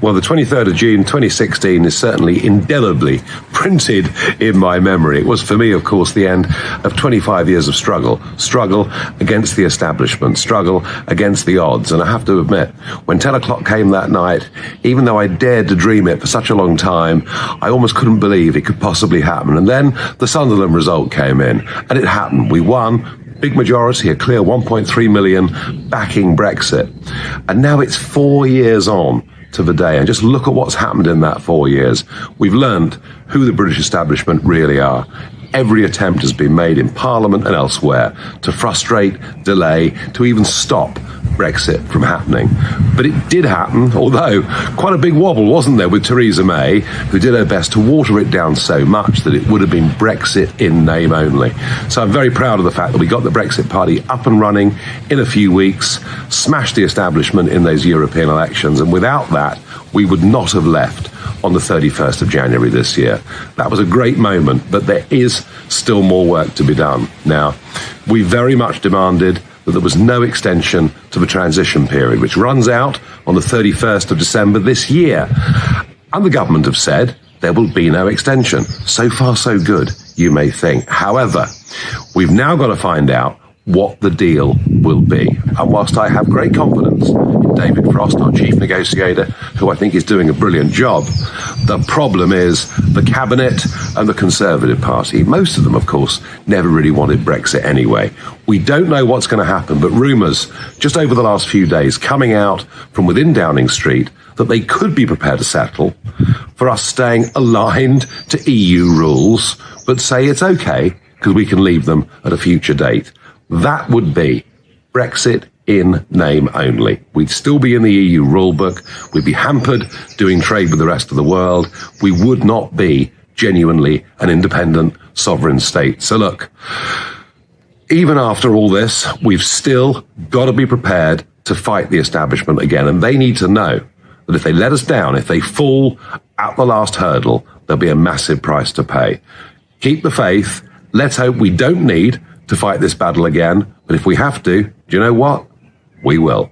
Well, the 23rd of June 2016 is certainly indelibly printed in my memory. It was, for me, of course, the end of 25 years of struggle against the establishment, struggle against the odds. And I have to admit, when 10 o'clock came that night, even though I dared to dream it for such a long time, I almost couldn't believe it could possibly happen. And then the Sunderland result came in, and it happened. We won. Big majority, a clear 1.3 million backing Brexit. And now it's 4 years on to the day, and just look at what's happened in that 4 years. We've learned who the British establishment really are. Every attempt has been made in Parliament and elsewhere to frustrate, delay, to even stop Brexit from happening. But it did happen, although quite a big wobble, wasn't there, with Theresa May, who did her best to water it down so much that it would have been Brexit in name only. So I'm very proud of the fact that we got the Brexit Party up and running in a few weeks, smashed the establishment in those European elections, and without that, we would not have left on the 31st of January this year. That was a great moment, but there is still more work to be done. Now, we very much demanded that there was no extension to the transition period, which runs out on the 31st of December this year. And the government have said there will be no extension. So far, so good, you may think. However, we've now got to find out what the deal will be. And whilst I have great confidence in David Frost, our chief negotiator, who I think is doing a brilliant job, the problem is the cabinet and the Conservative Party. Most of them, of course, never really wanted Brexit anyway. We don't know what's going to happen, but rumours just over the last few days coming out from within Downing Street that they could be prepared to settle for us staying aligned to EU rules, but say it's okay because we can leave them at a future date. That would be Brexit in name only. We'd still be in the EU rulebook. We'd be hampered doing trade with the rest of the world. We would not be genuinely an independent sovereign state. So look, even after all this, we've still got to be prepared to fight the establishment again. And they need to know that if they let us down, if they fall at the last hurdle, there'll be a massive price to pay. Keep the faith. Let's hope we don't need to fight this battle again. But if we have to, do you know what? We will.